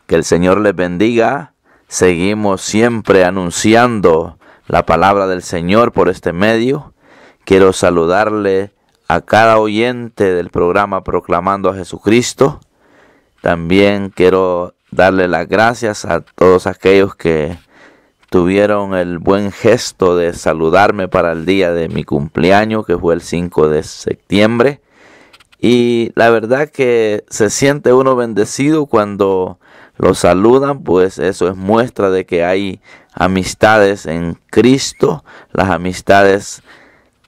Que el Señor les bendiga. Seguimos siempre anunciando la palabra del Señor por este medio. Quiero saludarle a cada oyente del programa Proclamando a Jesucristo. También quiero darle las gracias a todos aquellos que tuvieron el buen gesto de saludarme para el día de mi cumpleaños, que fue el 5 de septiembre. Y la verdad que se siente uno bendecido cuando lo saludan, pues eso es muestra de que hay amistades en Cristo, las amistades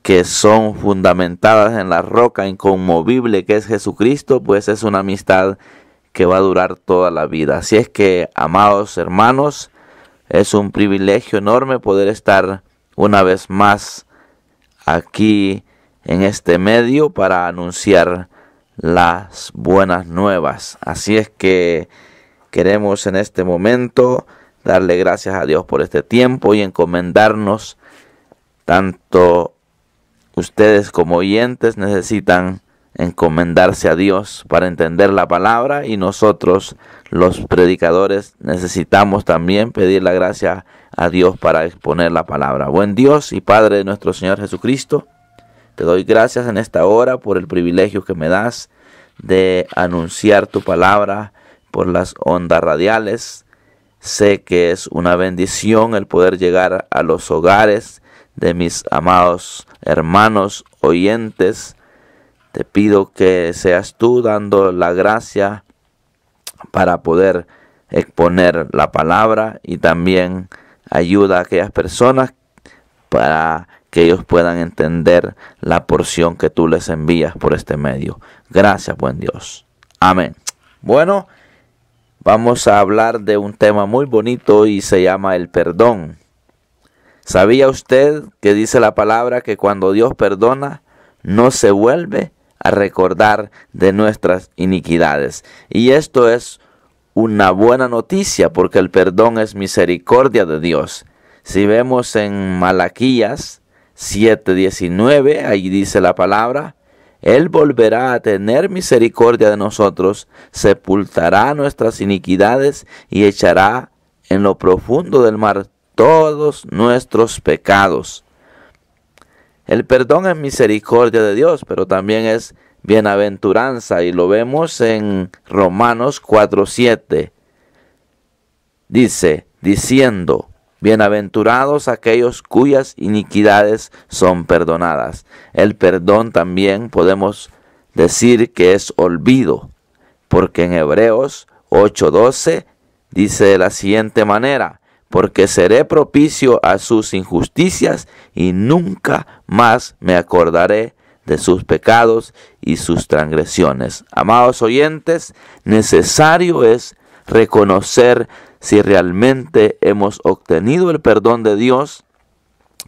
que son fundamentadas en la roca inconmovible que es Jesucristo, pues es una amistad que va a durar toda la vida. Así es que, amados hermanos, es un privilegio enorme poder estar una vez más aquí en este medio para anunciar las buenas nuevas. Así es que queremos en este momento darle gracias a Dios por este tiempo y encomendarnos. Tanto ustedes como oyentes necesitan encomendarse a Dios para entender la palabra, y nosotros los predicadores necesitamos también pedir la gracia a Dios para exponer la palabra. Buen Dios y Padre de nuestro Señor Jesucristo, te doy gracias en esta hora por el privilegio que me das de anunciar tu palabra por las ondas radiales. Sé que es una bendición el poder llegar a los hogares de mis amados hermanos oyentes. Te pido que seas tú dando la gracia para poder exponer la palabra, y también ayuda a aquellas personas para que ellos puedan entender la porción que tú les envías por este medio. Gracias, buen Dios. Amén. Bueno, vamos a hablar de un tema muy bonito y se llama el perdón. ¿Sabía usted que dice la palabra que cuando Dios perdona, no se vuelve a recordar de nuestras iniquidades? Y esto es una buena noticia, porque el perdón es misericordia de Dios. Si vemos en Malaquías 7:19, ahí dice la palabra: Él volverá a tener misericordia de nosotros, sepultará nuestras iniquidades y echará en lo profundo del mar todos nuestros pecados. El perdón es misericordia de Dios, pero también es bienaventuranza, y lo vemos en Romanos 4:7. Dice, diciendo: bienaventurados aquellos cuyas iniquidades son perdonadas. El perdón también podemos decir que es olvido, porque en Hebreos 8:12 dice de la siguiente manera: porque seré propicio a sus injusticias y nunca más me acordaré de sus pecados y sus transgresiones. Amados oyentes, necesario es reconocer si realmente hemos obtenido el perdón de Dios,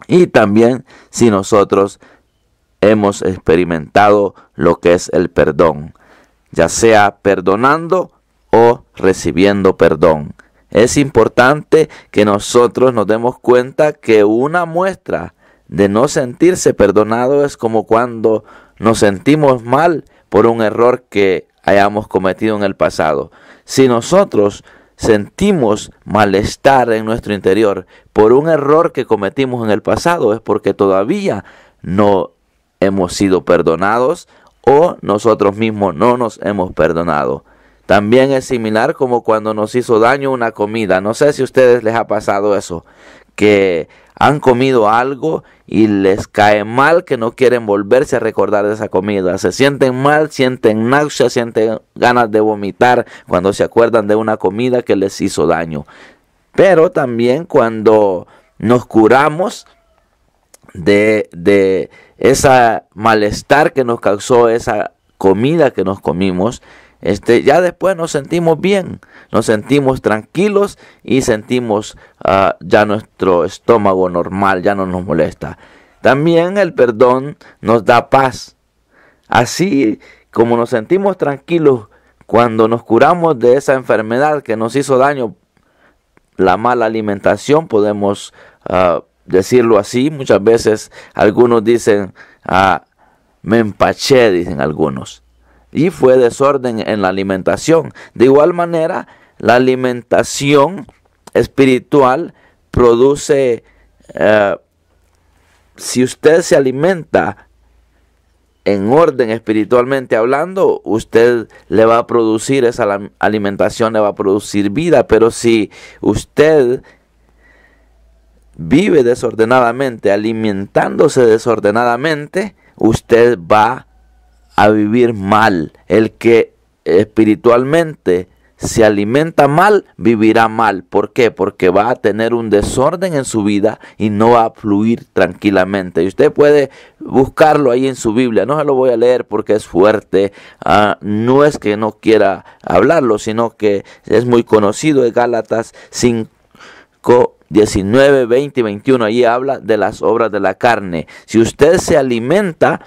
y también si nosotros hemos experimentado lo que es el perdón, ya sea perdonando o recibiendo perdón. Es importante que nosotros nos demos cuenta que una muestra de no sentirse perdonado es como cuando nos sentimos mal por un error que hayamos cometido en el pasado. Si nosotros sentimos malestar en nuestro interior por un error que cometimos en el pasado, es porque todavía no hemos sido perdonados, o nosotros mismos no nos hemos perdonado. También es similar como cuando nos hizo daño una comida. No sé si a ustedes les ha pasado eso, que han comido algo y les cae mal, que no quieren volverse a recordar de esa comida. Se sienten mal, sienten náuseas, sienten ganas de vomitar cuando se acuerdan de una comida que les hizo daño. Pero también cuando nos curamos de esa malestar que nos causó esa comida que nos comimos, ya después nos sentimos bien, nos sentimos tranquilos y sentimos ya nuestro estómago normal, ya no nos molesta. También el perdón nos da paz. Así como nos sentimos tranquilos cuando nos curamos de esa enfermedad que nos hizo daño, la mala alimentación, podemos decirlo así. Muchas veces algunos dicen, me empaché, dicen algunos. Y fue desorden en la alimentación. De igual manera, la alimentación espiritual produce, si usted se alimenta en orden espiritualmente hablando, usted le va a producir esa alimentación, le va a producir vida. Pero si usted vive desordenadamente, alimentándose desordenadamente, usted va a vivir mal. El que espiritualmente se alimenta mal, vivirá mal. ¿Por qué? Porque va a tener un desorden en su vida y no va a fluir tranquilamente. Y usted puede buscarlo ahí en su Biblia. No se lo voy a leer porque es fuerte. No es que no quiera hablarlo, sino que es muy conocido. De Gálatas 5, 19, 20 y 21. Allí habla de las obras de la carne. Si usted se alimenta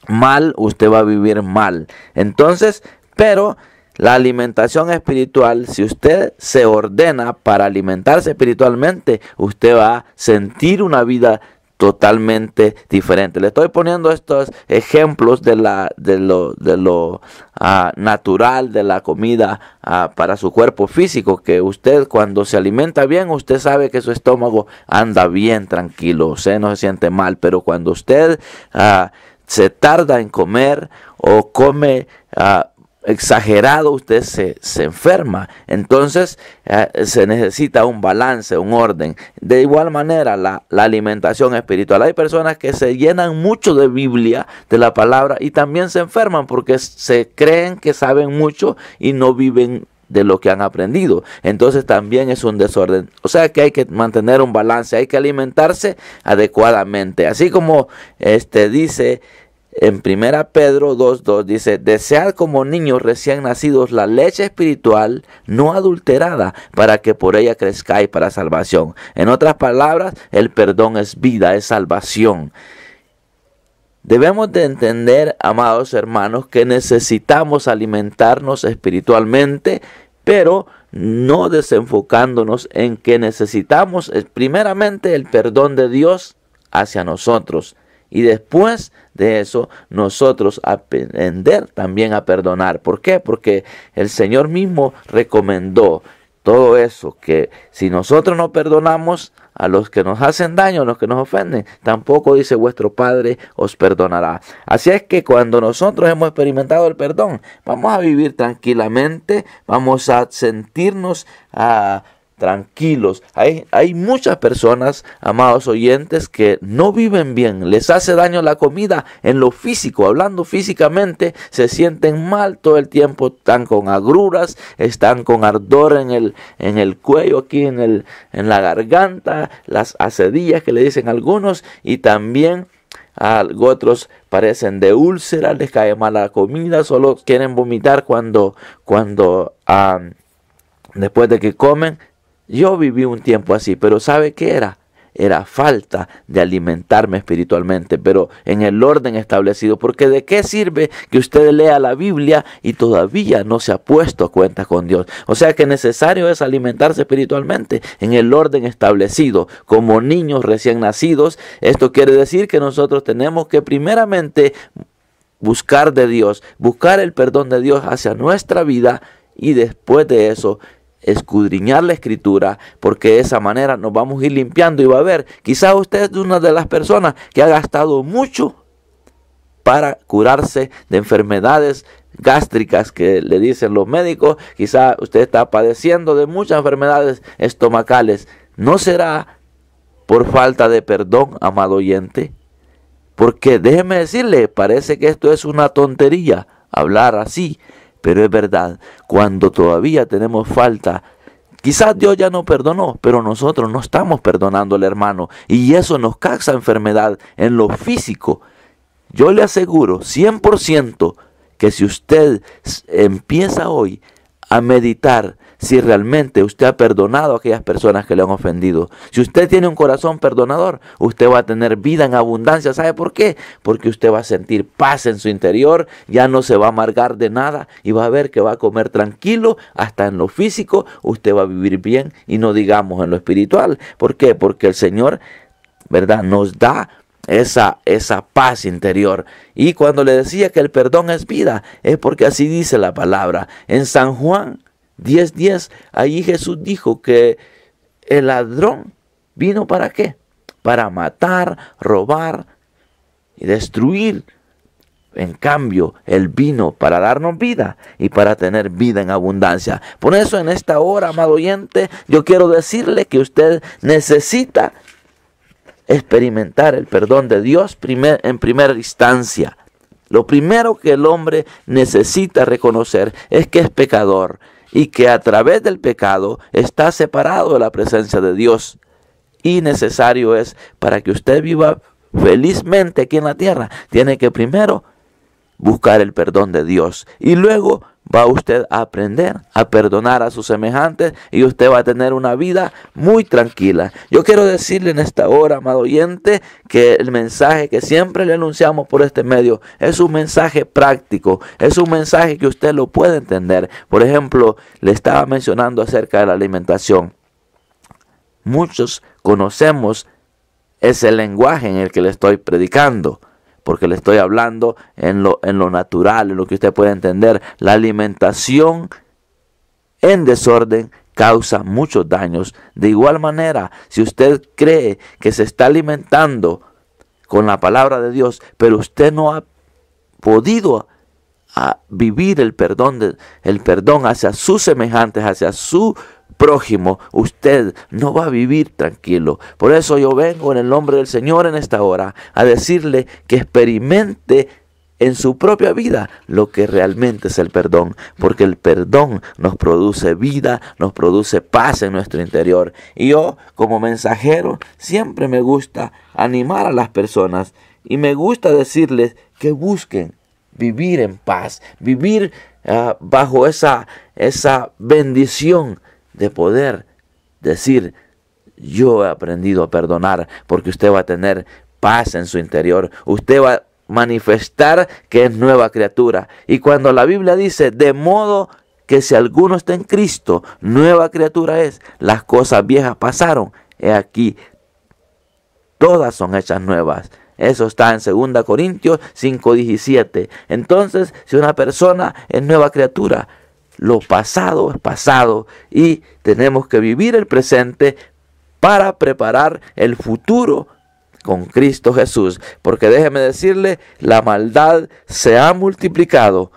mal, usted va a vivir mal. Entonces, pero la alimentación espiritual, si usted se ordena para alimentarse espiritualmente, usted va a sentir una vida totalmente diferente. Le estoy poniendo estos ejemplos de lo natural, de la comida para su cuerpo físico, que usted cuando se alimenta bien, usted sabe que su estómago anda bien tranquilo, usted no se siente mal. Pero cuando usted se tarda en comer o come exagerado, usted se enferma. Entonces se necesita un balance, un orden. De igual manera la alimentación espiritual. Hay personas que se llenan mucho de Biblia, de la palabra, y también se enferman porque se creen que saben mucho y no viven de lo que han aprendido. Entonces también es un desorden. O sea que hay que mantener un balance, hay que alimentarse adecuadamente. Así como dice en 1 Pedro 2:2, dice: desead como niños recién nacidos la leche espiritual no adulterada, para que por ella crezcáis para salvación. En otras palabras, el perdón es vida, es salvación. Debemos de entender, amados hermanos, que necesitamos alimentarnos espiritualmente, pero no desenfocándonos en que necesitamos primeramente el perdón de Dios hacia nosotros. Y después de eso, nosotros aprender también a perdonar. ¿Por qué? Porque el Señor mismo recomendó todo eso, que si nosotros no perdonamos a los que nos hacen daño, a los que nos ofenden, tampoco, dice, vuestro Padre os perdonará. Así es que cuando nosotros hemos experimentado el perdón, vamos a vivir tranquilamente, vamos a sentirnos tranquilos. Hay muchas personas, amados oyentes, que no viven bien, les hace daño la comida en lo físico, hablando físicamente, se sienten mal todo el tiempo, están con agruras, están con ardor en el cuello, aquí en la garganta, las acedillas que le dicen algunos, y también otros parecen de úlceras, les cae mal la comida, solo quieren vomitar cuando después de que comen. Yo viví un tiempo así, pero ¿sabe qué era? Era falta de alimentarme espiritualmente, pero en el orden establecido. Porque ¿de qué sirve que usted lea la Biblia y todavía no se ha puesto a cuenta con Dios? O sea que necesario es alimentarse espiritualmente en el orden establecido, como niños recién nacidos. Esto quiere decir que nosotros tenemos que primeramente buscar de Dios, buscar el perdón de Dios hacia nuestra vida, y después de eso escudriñar la Escritura, porque de esa manera nos vamos a ir limpiando. Y va a ver, quizás usted es una de las personas que ha gastado mucho para curarse de enfermedades gástricas que le dicen los médicos. Quizás usted está padeciendo de muchas enfermedades estomacales. ¿No será por falta de perdón, amado oyente? Porque déjeme decirle, parece que esto es una tontería, hablar así, pero es verdad. Cuando todavía tenemos falta, quizás Dios ya no perdonó, pero nosotros no estamos perdonando al hermano, y eso nos causa enfermedad en lo físico. Yo le aseguro 100% que si usted empieza hoy a meditar si realmente usted ha perdonado a aquellas personas que le han ofendido, si usted tiene un corazón perdonador, usted va a tener vida en abundancia. ¿Sabe por qué? Porque usted va a sentir paz en su interior, ya no se va a amargar de nada, y va a ver que va a comer tranquilo. Hasta en lo físico usted va a vivir bien, y no digamos en lo espiritual. ¿Por qué? Porque el Señor, ¿verdad?, nos da esa paz interior. Y cuando le decía que el perdón es vida, es porque así dice la palabra. En San Juan 10:10, allí Jesús dijo que el ladrón vino ¿para qué? Para matar, robar y destruir. En cambio, Él vino para darnos vida y para tener vida en abundancia. Por eso en esta hora, amado oyente, yo quiero decirle que usted necesita experimentar el perdón de Dios en primera instancia. Lo primero que el hombre necesita reconocer es que es pecador y que a través del pecado está separado de la presencia de Dios. Y necesario es, para que usted viva felizmente aquí en la tierra, tiene que primero buscar el perdón de Dios y luego va usted a aprender a perdonar a sus semejantes y usted va a tener una vida muy tranquila. Yo quiero decirle en esta hora, amado oyente, que el mensaje que siempre le anunciamos por este medio es un mensaje práctico, es un mensaje que usted lo puede entender. Por ejemplo, le estaba mencionando acerca de la alimentación. Muchos conocemos ese lenguaje en el que le estoy predicando, porque le estoy hablando en lo natural, en lo que usted puede entender. La alimentación en desorden causa muchos daños. De igual manera, si usted cree que se está alimentando con la palabra de Dios, pero usted no ha podido vivir el perdón hacia sus semejantes, hacia su prójimo, usted no va a vivir tranquilo. Por eso yo vengo en el nombre del Señor en esta hora a decirle que experimente en su propia vida lo que realmente es el perdón, porque el perdón nos produce vida, nos produce paz en nuestro interior. Y yo, como mensajero, siempre me gusta animar a las personas y me gusta decirles que busquen vivir en paz, vivir bajo esa bendición de poder decir: yo he aprendido a perdonar, porque usted va a tener paz en su interior. Usted va a manifestar que es nueva criatura. Y cuando la Biblia dice: de modo que si alguno está en Cristo, nueva criatura es, las cosas viejas pasaron, he aquí, todas son hechas nuevas. Eso está en 2 Corintios 5:17. Entonces, si una persona es nueva criatura, lo pasado es pasado y tenemos que vivir el presente para preparar el futuro con Cristo Jesús. Porque déjeme decirle, la maldad se ha multiplicado.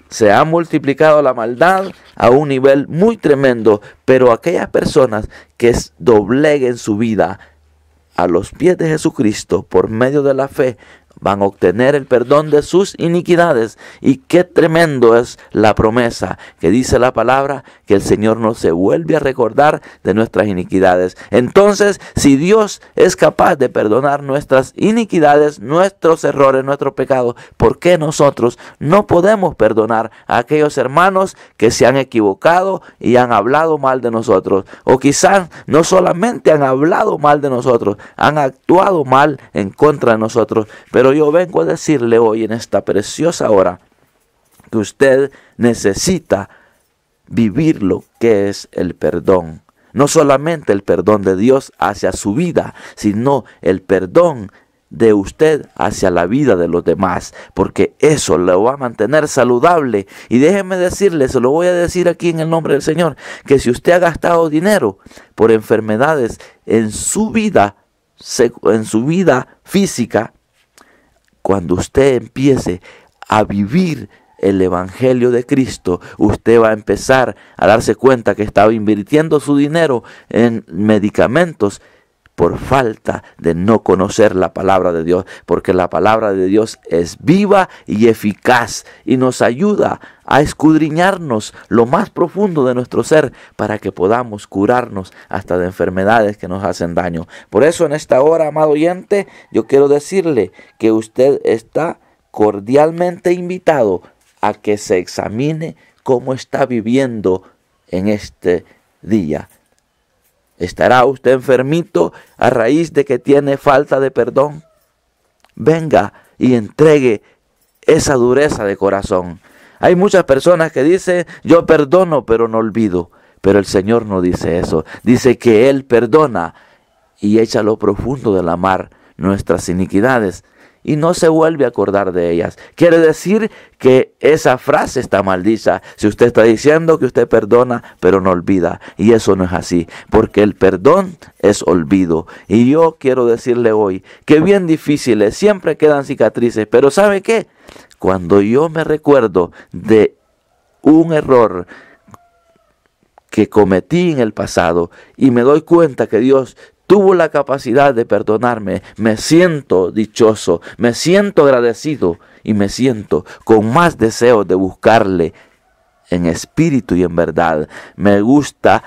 Se ha multiplicado la maldad a un nivel muy tremendo. Pero aquellas personas que dobleguen su vida a los pies de Jesucristo por medio de la fe, van a obtener el perdón de sus iniquidades. Y qué tremendo es la promesa que dice la palabra, que el Señor no se vuelve a recordar de nuestras iniquidades. Entonces, si Dios es capaz de perdonar nuestras iniquidades, nuestros errores, nuestros pecados, ¿por qué nosotros no podemos perdonar a aquellos hermanos que se han equivocado y han hablado mal de nosotros? O quizás no solamente han hablado mal de nosotros, han actuado mal en contra de nosotros. Pero yo vengo a decirle hoy en esta preciosa hora que usted necesita vivir lo que es el perdón. No solamente el perdón de Dios hacia su vida, sino el perdón de usted hacia la vida de los demás, porque eso lo va a mantener saludable. Y déjeme decirle, se lo voy a decir aquí en el nombre del Señor, que si usted ha gastado dinero por enfermedades en su vida física, cuando usted empiece a vivir el Evangelio de Cristo, usted va a empezar a darse cuenta que estaba invirtiendo su dinero en medicamentos por falta de no conocer la palabra de Dios, porque la palabra de Dios es viva y eficaz y nos ayuda a escudriñarnos lo más profundo de nuestro ser para que podamos curarnos hasta de enfermedades que nos hacen daño. Por eso en esta hora, amado oyente, yo quiero decirle que usted está cordialmente invitado a que se examine cómo está viviendo en este día. ¿Estará usted enfermito a raíz de que tiene falta de perdón? Venga y entregue esa dureza de corazón. Hay muchas personas que dicen: yo perdono pero no olvido. Pero el Señor no dice eso. Dice que Él perdona y echa a lo profundo de la mar nuestras iniquidades y no se vuelve a acordar de ellas. Quiere decir que esa frase está maldita. Si usted está diciendo que usted perdona, pero no olvida. Y eso no es así, porque el perdón es olvido. Y yo quiero decirle hoy que bien difícil es, siempre quedan cicatrices. Pero ¿sabe qué? Cuando yo me recuerdo de un error que cometí en el pasado y me doy cuenta que Dios tuvo la capacidad de perdonarme, me siento dichoso, me siento agradecido y me siento con más deseo de buscarle en espíritu y en verdad. Me gusta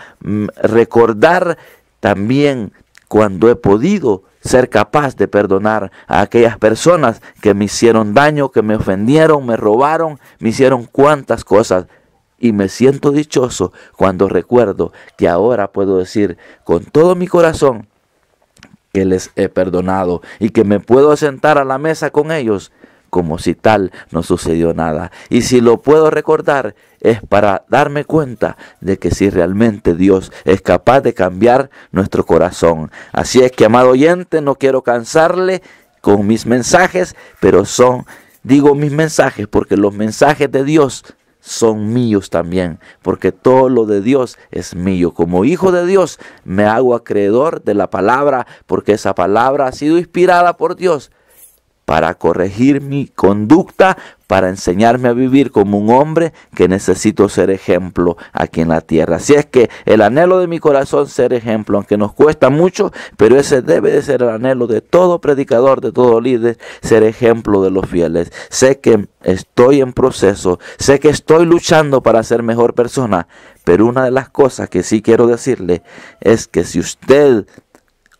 recordar también cuando he podido ser capaz de perdonar a aquellas personas que me hicieron daño, que me ofendieron, me robaron, me hicieron cuantas cosas. Y me siento dichoso cuando recuerdo que ahora puedo decir con todo mi corazón que les he perdonado y que me puedo sentar a la mesa con ellos como si tal no sucedió nada. Y si lo puedo recordar es para darme cuenta de que si realmente Dios es capaz de cambiar nuestro corazón. Así es que, amado oyente, no quiero cansarle con mis mensajes, pero digo mis mensajes porque los mensajes de Dios son míos también, porque todo lo de Dios es mío. Como hijo de Dios me hago acreedor de la palabra, porque esa palabra ha sido inspirada por Dios para corregir mi conducta, para enseñarme a vivir como un hombre que necesito ser ejemplo aquí en la tierra. Así es que el anhelo de mi corazón ser ejemplo, aunque nos cuesta mucho, pero ese debe de ser el anhelo de todo predicador, de todo líder, ser ejemplo de los fieles. Sé que estoy en proceso, sé que estoy luchando para ser mejor persona, pero una de las cosas que sí quiero decirle es que si usted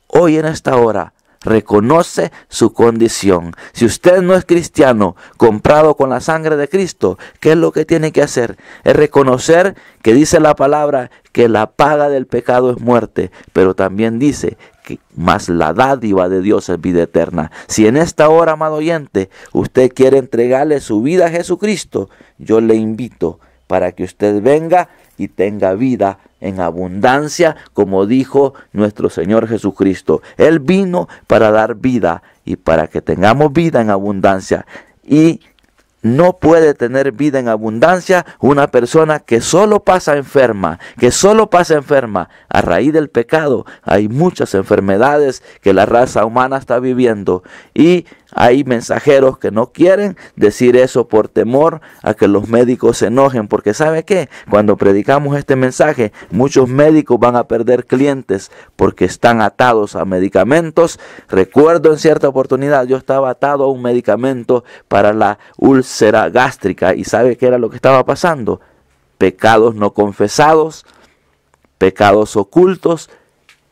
hoy en esta hora reconoce su condición, si usted no es cristiano comprado con la sangre de Cristo, ¿qué es lo que tiene que hacer? Es reconocer que dice la palabra que la paga del pecado es muerte, pero también dice que más la dádiva de Dios es vida eterna. Si en esta hora, amado oyente, usted quiere entregarle su vida a Jesucristo, yo le invito para que usted venga y tenga vida en abundancia, como dijo nuestro Señor Jesucristo. Él vino para dar vida y para que tengamos vida en abundancia. Y no puede tener vida en abundancia una persona que solo pasa enferma, a raíz del pecado. Hay muchas enfermedades que la raza humana está viviendo y hay mensajeros que no quieren decir eso por temor a que los médicos se enojen, porque ¿sabe qué? Cuando predicamos este mensaje, muchos médicos van a perder clientes porque están atados a medicamentos. Recuerdo en cierta oportunidad yo estaba atado a un medicamento para la úlcera gástrica y ¿sabe qué era lo que estaba pasando? Pecados no confesados, pecados ocultos,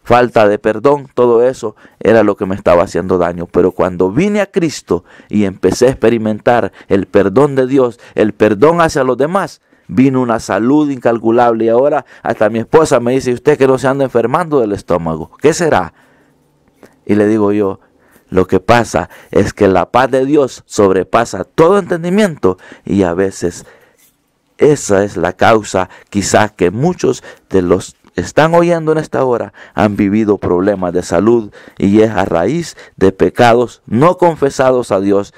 falta de perdón, todo eso era lo que me estaba haciendo daño. Pero cuando vine a Cristo y empecé a experimentar el perdón de Dios, el perdón hacia los demás, vino una salud incalculable. Y ahora hasta mi esposa me dice, usted que no se anda enfermando del estómago, ¿qué será? Y le digo yo, lo que pasa es que la paz de Dios sobrepasa todo entendimiento y a veces esa es la causa quizás que muchos de los están oyendo en esta hora han vivido problemas de salud y es a raíz de pecados no confesados a Dios,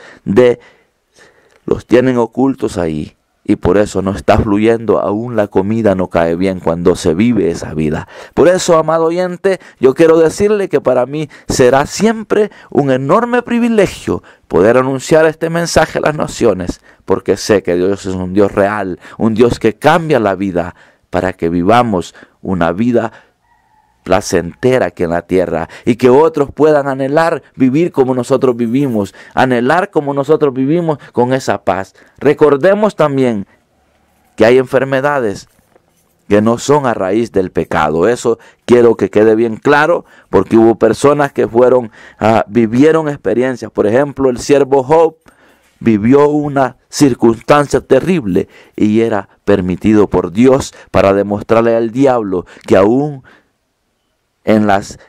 los tienen ocultos ahí y por eso no está fluyendo, aún la comida no cae bien cuando se vive esa vida. Por eso, amado oyente, yo quiero decirle que para mí será siempre un enorme privilegio poder anunciar este mensaje a las naciones, porque sé que Dios es un Dios real, un Dios que cambia la vida para que vivamos una vida placentera aquí en la tierra y que otros puedan anhelar vivir como nosotros vivimos, anhelar como nosotros vivimos con esa paz. Recordemos también que hay enfermedades que no son a raíz del pecado. Eso quiero que quede bien claro, porque hubo personas que vivieron experiencias. Por ejemplo, el siervo Job vivió una circunstancia terrible y era permitido por Dios para demostrarle al diablo que aún en las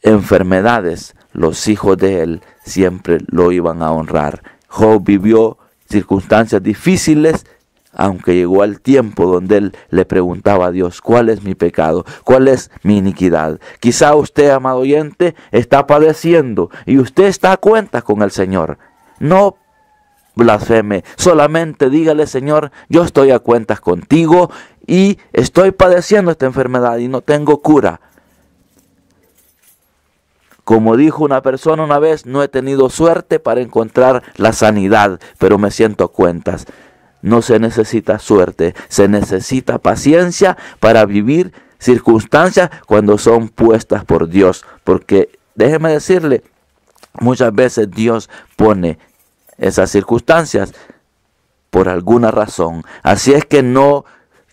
enfermedades los hijos de él siempre lo iban a honrar. Job vivió circunstancias difíciles, aunque llegó al tiempo donde él le preguntaba a Dios, ¿cuál es mi pecado? ¿Cuál es mi iniquidad? Quizá usted, amado oyente, está padeciendo y usted está a cuentas con el Señor. No blasfeme, solamente dígale: Señor, yo estoy a cuentas contigo y estoy padeciendo esta enfermedad y no tengo cura. Como dijo una persona una vez, no he tenido suerte para encontrar la sanidad, pero me siento a cuentas. No se necesita suerte, se necesita paciencia para vivir circunstancias cuando son puestas por Dios. Porque déjeme decirle, muchas veces Dios pone esas circunstancias por alguna razón. Así es que no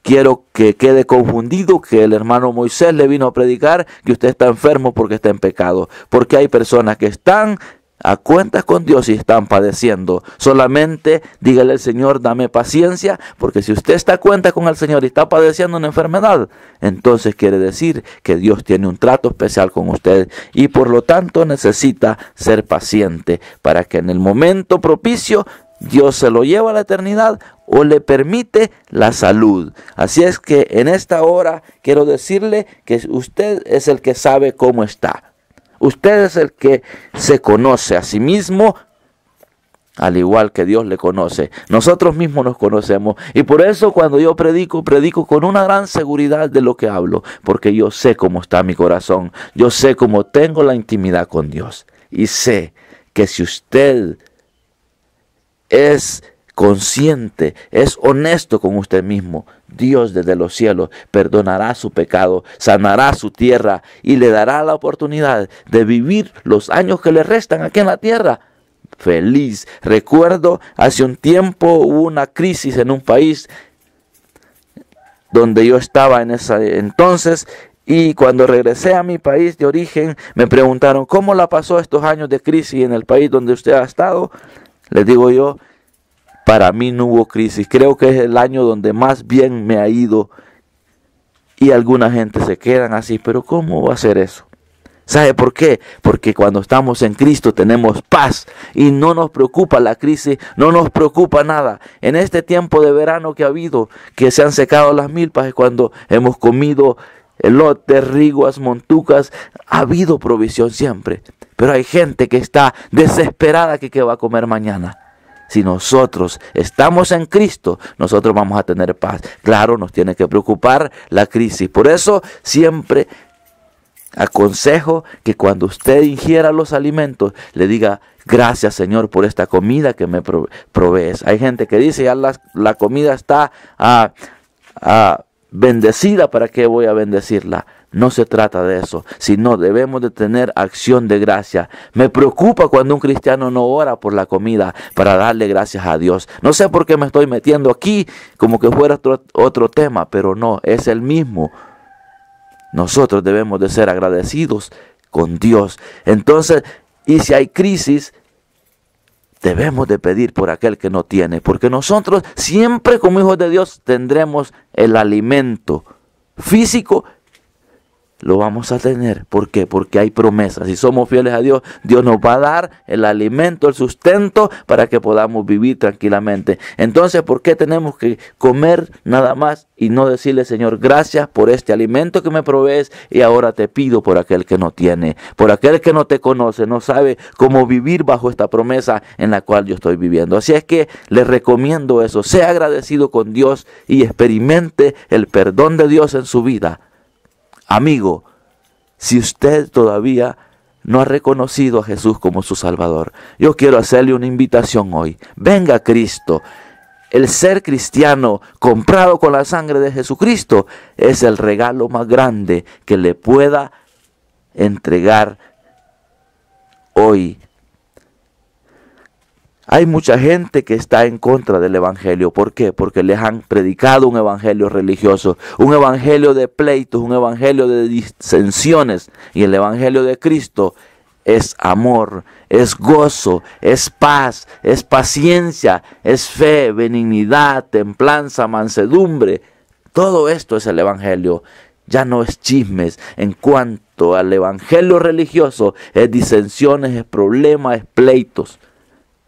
quiero que quede confundido que el hermano Moisés le vino a predicar que usted está enfermo porque está en pecado. Porque hay personas que están a cuentas con Dios y están padeciendo. Solamente dígale al Señor: dame paciencia, porque si usted está a cuenta con el Señor y está padeciendo una enfermedad, entonces quiere decir que Dios tiene un trato especial con usted y por lo tanto necesita ser paciente para que en el momento propicio Dios se lo lleva a la eternidad o le permite la salud. Así es que en esta hora quiero decirle que usted es el que sabe cómo está. Usted es el que se conoce a sí mismo, al igual que Dios le conoce. Nosotros mismos nos conocemos. Y por eso cuando yo predico con una gran seguridad de lo que hablo. Porque yo sé cómo está mi corazón. Yo sé cómo tengo la intimidad con Dios. Y sé que si usted es consciente, es honesto con usted mismo, Dios desde los cielos perdonará su pecado, sanará su tierra y le dará la oportunidad de vivir los años que le restan aquí en la tierra feliz. Recuerdo hace un tiempo hubo una crisis en un país donde yo estaba en ese entonces. Y cuando regresé a mi país de origen, me preguntaron: ¿cómo la pasó estos años de crisis en el país donde usted ha estado? Les digo yo: para mí no hubo crisis. Creo que es el año donde más bien me ha ido. Y alguna gente se quedan así: ¿pero cómo va a ser eso? ¿Sabe por qué? Porque cuando estamos en Cristo tenemos paz y no nos preocupa la crisis, no nos preocupa nada. En este tiempo de verano que ha habido, que se han secado las milpas, es cuando hemos comido elotes, riguas, montucas. Ha habido provisión siempre. Pero hay gente que está desesperada que qué va a comer mañana. Si nosotros estamos en Cristo, nosotros vamos a tener paz. Claro, nos tiene que preocupar la crisis. Por eso siempre aconsejo que cuando usted ingiera los alimentos, le diga: gracias, Señor, por esta comida que me provees. Hay gente que dice: ya la comida está bendecida, ¿para qué voy a bendecirla? No se trata de eso, sino debemos de tener acción de gracia. Me preocupa cuando un cristiano no ora por la comida para darle gracias a Dios. No sé por qué me estoy metiendo aquí como que fuera otro tema, pero no, es el mismo. Nosotros debemos de ser agradecidos con Dios. Entonces, y si hay crisis, debemos de pedir por aquel que no tiene, porque nosotros siempre como hijos de Dios tendremos el alimento físico. Lo vamos a tener. ¿Por qué? Porque hay promesas. Si somos fieles a Dios, Dios nos va a dar el alimento, el sustento para que podamos vivir tranquilamente. Entonces, ¿por qué tenemos que comer nada más y no decirle: Señor, gracias por este alimento que me provees y ahora te pido por aquel que no tiene, por aquel que no te conoce, no sabe cómo vivir bajo esta promesa en la cual yo estoy viviendo? Así es que les recomiendo eso. Sea agradecido con Dios y experimente el perdón de Dios en su vida. Amigo, si usted todavía no ha reconocido a Jesús como su Salvador, yo quiero hacerle una invitación hoy. Venga a Cristo. El ser cristiano comprado con la sangre de Jesucristo es el regalo más grande que le pueda entregar hoy. Hay mucha gente que está en contra del evangelio. ¿Por qué? Porque les han predicado un evangelio religioso, un evangelio de pleitos, un evangelio de disensiones. Y el evangelio de Cristo es amor, es gozo, es paz, es paciencia, es fe, benignidad, templanza, mansedumbre. Todo esto es el evangelio. Ya no es chismes. En cuanto al evangelio religioso, es disensiones, es problemas, es pleitos.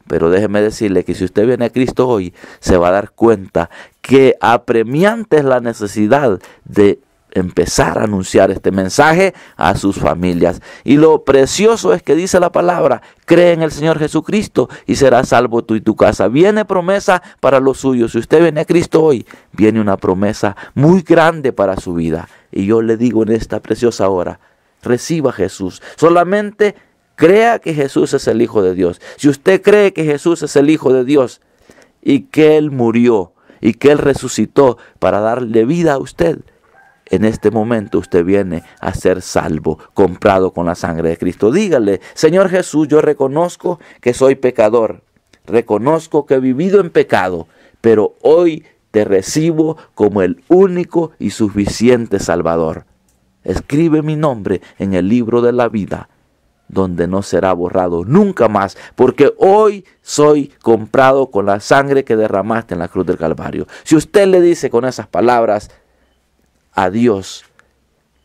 Pero déjeme decirle que si usted viene a Cristo hoy, se va a dar cuenta que apremiante es la necesidad de empezar a anunciar este mensaje a sus familias. Y lo precioso es que dice la palabra: cree en el Señor Jesucristo y serás salvo tú y tu casa. Viene promesa para los suyos. Si usted viene a Cristo hoy, viene una promesa muy grande para su vida. Y yo le digo en esta preciosa hora: reciba a Jesús. Solamente crea que Jesús es el Hijo de Dios. Si usted cree que Jesús es el Hijo de Dios y que Él murió y que Él resucitó para darle vida a usted, en este momento usted viene a ser salvo, comprado con la sangre de Cristo. Dígale: Señor Jesús, yo reconozco que soy pecador, reconozco que he vivido en pecado, pero hoy te recibo como el único y suficiente Salvador. Escribe mi nombre en el libro de la vida, donde no será borrado nunca más, porque hoy soy comprado con la sangre que derramaste en la cruz del Calvario. Si usted le dice con esas palabras a Dios,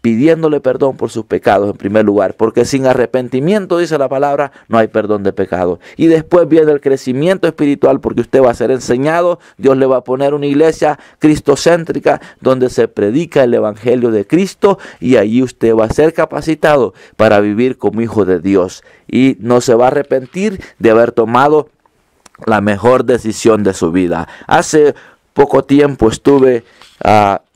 pidiéndole perdón por sus pecados en primer lugar, porque sin arrepentimiento, dice la palabra, no hay perdón de pecado. Y después viene el crecimiento espiritual, porque usted va a ser enseñado. Dios le va a poner una iglesia cristocéntrica donde se predica el evangelio de Cristo, y allí usted va a ser capacitado para vivir como hijo de Dios, y no se va a arrepentir de haber tomado la mejor decisión de su vida. Hace poco tiempo estuve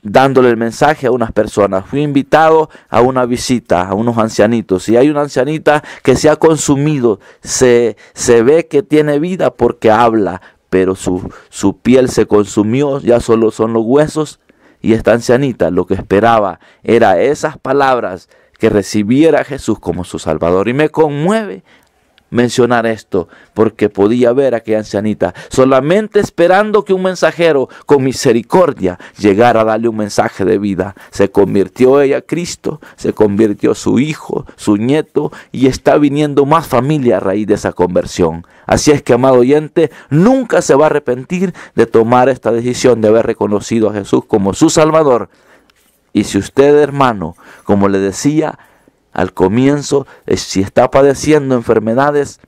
dándole el mensaje a unas personas. Fui invitado a una visita a unos ancianitos, y hay una ancianita que se ha consumido. Se ve que tiene vida porque habla, pero su piel se consumió, ya solo son los huesos. Y esta ancianita lo que esperaba era esas palabras, que recibiera a Jesús como su Salvador. Y me conmueve mencionar esto, porque podía ver a aquella ancianita solamente esperando que un mensajero con misericordia llegara a darle un mensaje de vida. Se convirtió ella a Cristo, se convirtió su hijo, su nieto, y está viniendo más familia a raíz de esa conversión. Así es que, amado oyente, nunca se va a arrepentir de tomar esta decisión de haber reconocido a Jesús como su Salvador. Y si usted, hermano, como le decía al comienzo, si está padeciendo enfermedades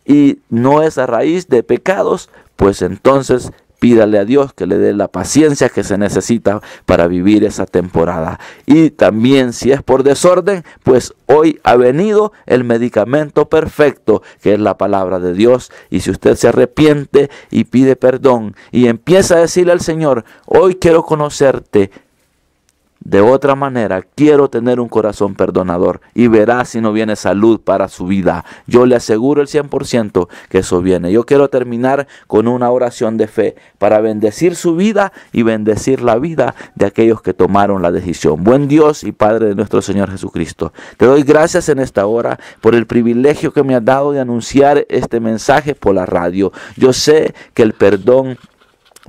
y no es a raíz de pecados, pues entonces pídale a Dios que le dé la paciencia que se necesita para vivir esa temporada. Y también, si es por desorden, pues hoy ha venido el medicamento perfecto, que es la palabra de Dios. Y si usted se arrepiente y pide perdón y empieza a decirle al Señor: hoy quiero conocerte de otra manera, quiero tener un corazón perdonador, y verá si no viene salud para su vida. Yo le aseguro el 100% que eso viene. Yo quiero terminar con una oración de fe para bendecir su vida y bendecir la vida de aquellos que tomaron la decisión. Buen Dios y Padre de nuestro Señor Jesucristo, te doy gracias en esta hora por el privilegio que me has dado de anunciar este mensaje por la radio. Yo sé que el perdón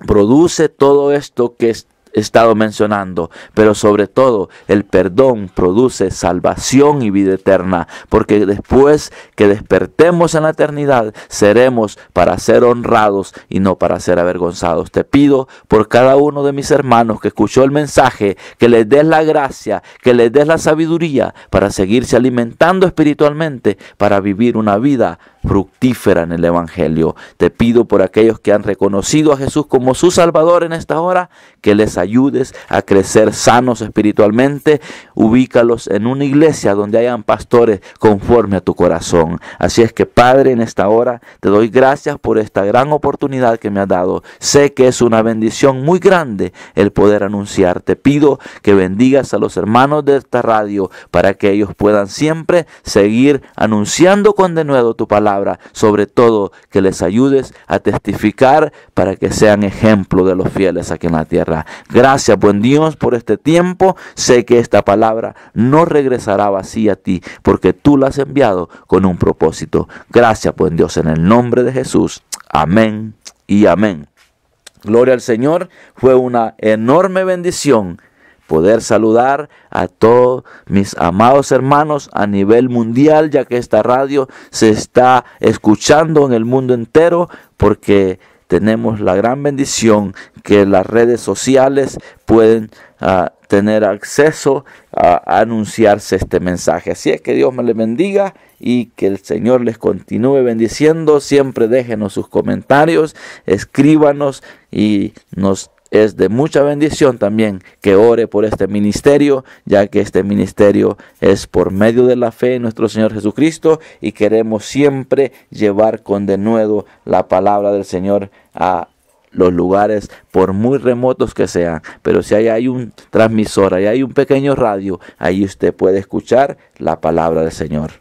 produce todo esto que he estado mencionando, pero sobre todo el perdón produce salvación y vida eterna, porque después que despertemos en la eternidad seremos para ser honrados y no para ser avergonzados. Te pido por cada uno de mis hermanos que escuchó el mensaje, que les des la gracia, que les des la sabiduría para seguirse alimentando espiritualmente, para vivir una vida fructífera en el evangelio. Te pido por aquellos que han reconocido a Jesús como su Salvador en esta hora, que les ayudes a crecer sanos espiritualmente. Ubícalos en una iglesia donde hayan pastores conforme a tu corazón. Así es que, Padre, en esta hora te doy gracias por esta gran oportunidad que me has dado. Sé que es una bendición muy grande el poder anunciar. Te pido que bendigas a los hermanos de esta radio para que ellos puedan siempre seguir anunciando con denuedo tu palabra. Sobre todo, que les ayudes a testificar para que sean ejemplo de los fieles aquí en la tierra. Gracias, buen Dios, por este tiempo. Sé que esta palabra no regresará vacía a ti, porque tú la has enviado con un propósito. Gracias, buen Dios, en el nombre de Jesús. Amén y amén. Gloria al Señor. Fue una enorme bendición poder saludar a todos mis amados hermanos a nivel mundial, ya que esta radio se está escuchando en el mundo entero, porque tenemos la gran bendición que las redes sociales pueden tener acceso a anunciarse este mensaje. Así es que Dios me les bendiga y que el Señor les continúe bendiciendo. Siempre déjenos sus comentarios, escríbanos y nos es de mucha bendición también que ore por este ministerio, ya que este ministerio es por medio de la fe en nuestro Señor Jesucristo, y queremos siempre llevar con denuedo la palabra del Señor a los lugares, por muy remotos que sean. Pero si hay un transmisor, hay un pequeño radio, ahí usted puede escuchar la palabra del Señor.